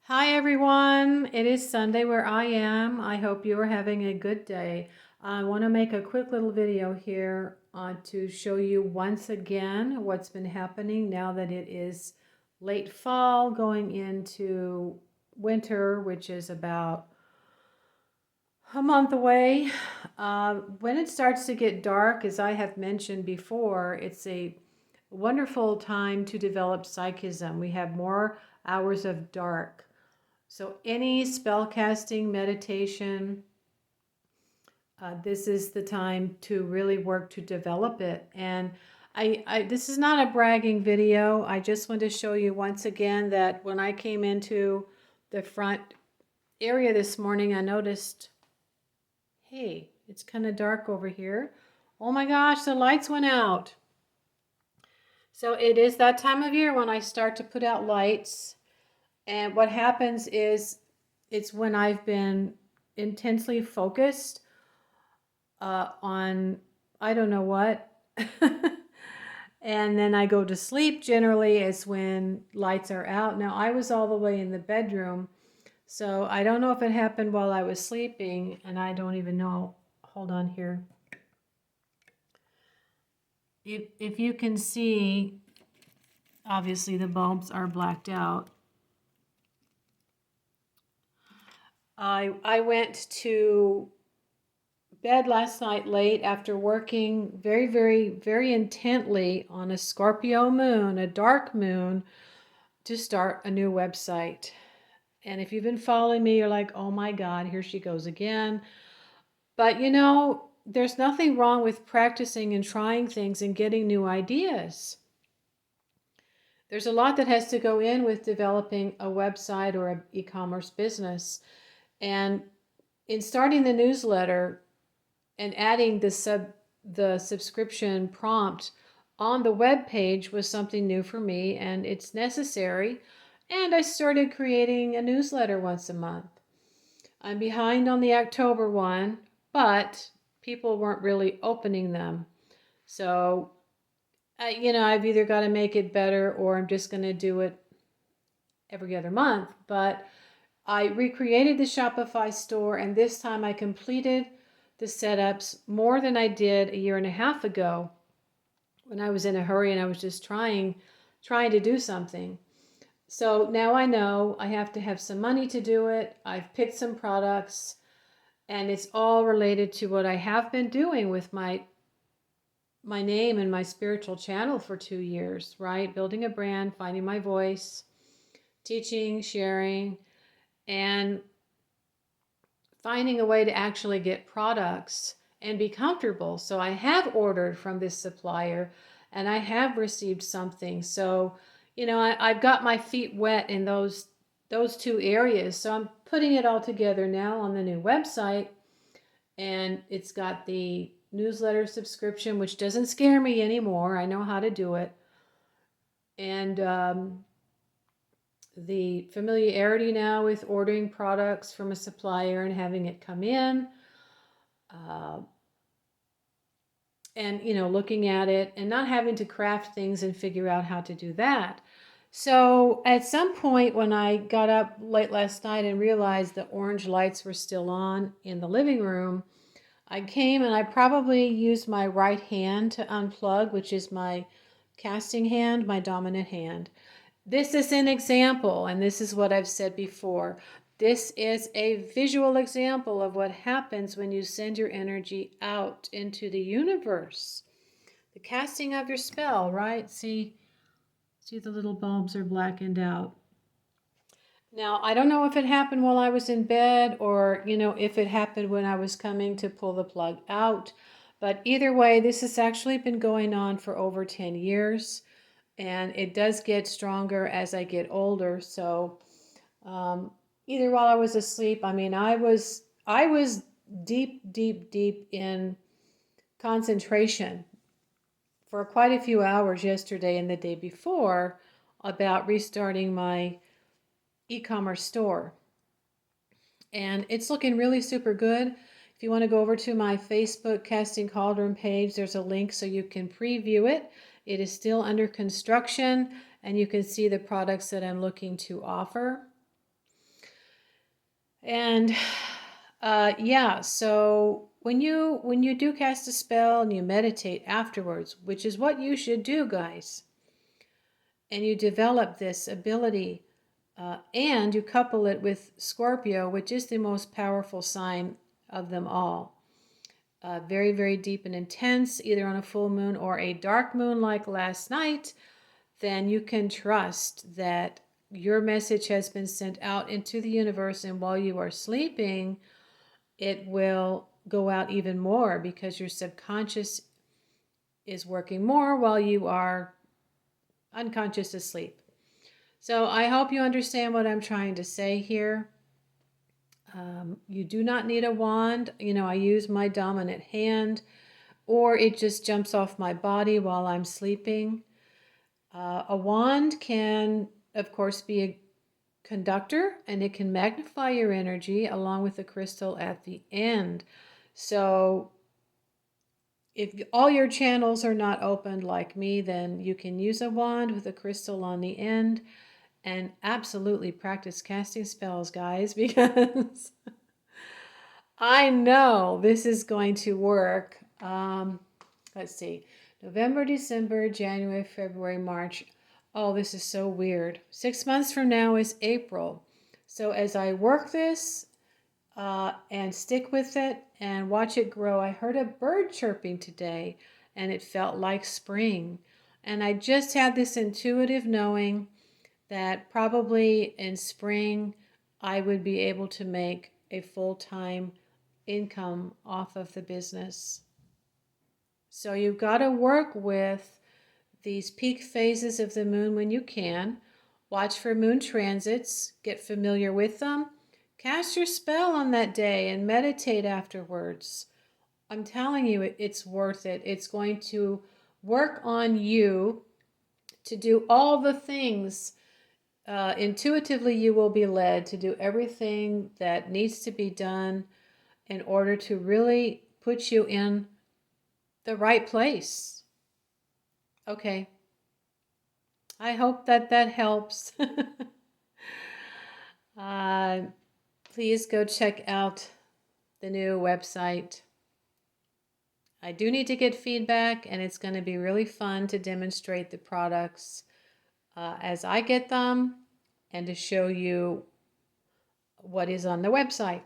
Hi everyone, it is Sunday where I am. I hope you are having a good day. I want to make a quick little video here to show you once again what's been happening now that it is late fall going into winter, which is about a month away. When it starts to get dark, as I have mentioned before, it's a wonderful time to develop psychism. We have more hours of dark. So any spell casting, meditation, this is the time to really work to develop it. And this is not a bragging video. I just want to show you once again that when I came into the front area this morning, I noticed, hey, it's kind of dark over here. Oh my gosh, the lights went out. So it is that time of year when I start to put out lights. And what happens is it's when I've been intensely focused on I don't know what. And then I go to sleep. Generally, is when lights are out. Now, I was all the way in the bedroom, so I don't know if it happened while I was sleeping, and I don't even know. Hold on here. If you can see, obviously the bulbs are blacked out. I went to bed last night late after working very intently on a Scorpio moon, a dark moon, to start a new website. And if you've been following me, you're like, oh my God, here she goes again. But you know, there's nothing wrong with practicing and trying things and getting new ideas. There's a lot that has to go in with developing a website or an e-commerce business. And in starting the newsletter and adding the subscription prompt on the web page was something new for me, and it's necessary. And I started creating a newsletter once a month. I'm behind on the October one, but people weren't really opening them. So, I've either got to make it better or I'm just going to do it every other month. But I recreated the Shopify store, and this time I completed the setups more than I did a year and a half ago when I was in a hurry and I was just trying to do something. So now I know I have to have some money to do it. I've picked some products, and it's all related to what I have been doing with my name and my spiritual channel for 2 years, right? Building a brand, finding my voice, teaching, sharing, and finding a way to actually get products and be comfortable. So I have ordered from this supplier and I have received something. So, I've got my feet wet in those two areas. So I'm putting it all together now on the new website, and it's got the newsletter subscription, which doesn't scare me anymore. I know how to do it. And the familiarity now with ordering products from a supplier and having it come in, and looking at it and not having to craft things and figure out how to do that. So at some point when I got up late last night and realized the orange lights were still on in the living room, I came and I probably used my right hand to unplug, which is my casting hand, my dominant hand. This is an example, and this is what I've said before. This is a visual example of what happens when you send your energy out into the universe. The casting of your spell, right? See the little bulbs are blackened out. Now, I don't know if it happened while I was in bed or, if it happened when I was coming to pull the plug out. But either way, this has actually been going on for over 10 years. And it does get stronger as I get older. So either while I was asleep, I was deep in concentration for quite a few hours yesterday and the day before about restarting my e-commerce store. And it's looking really super good. If you want to go over to my Facebook Casting Cauldron page, there's a link so you can preview it. It is still under construction, and you can see the products that I'm looking to offer. And yeah, so when you do cast a spell and you meditate afterwards, which is what you should do, guys, and you develop this ability, and you couple it with Scorpio, which is the most powerful sign of them all. Very, very deep and intense, either on a full moon or a dark moon like last night, then you can trust that your message has been sent out into the universe, and while you are sleeping, it will go out even more because your subconscious is working more while you are unconscious asleep. So I hope you understand what I'm trying to say here. You do not need a wand. I use my dominant hand, or it just jumps off my body while I'm sleeping. A wand can, of course, be a conductor, and it can magnify your energy along with the crystal at the end. So if all your channels are not opened like me, then you can use a wand with a crystal on the end and absolutely practice casting spells, guys, because I know this is going to work. Let's see. November, December, January, February, March. Oh, this is so weird. 6 months from now is April. So as I work this and stick with it and watch it grow, I heard a bird chirping today and it felt like spring. And I just had this intuitive knowing that probably in spring I would be able to make a full-time income off of the business. So you've got to work with these peak phases of the moon when you can. Watch for moon transits, get familiar with them. Cast your spell on that day and meditate afterwards. I'm telling you, it's worth it. It's going to work on you to do all the things. Intuitively, you will be led to do everything that needs to be done in order to really put you in the right place. Okay. I hope that helps. uh, please go check out the new website. I do need to get feedback, and it's going to be really fun to demonstrate the products as I get them and to show you what is on the website.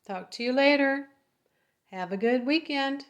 Talk to you later. Have a good weekend.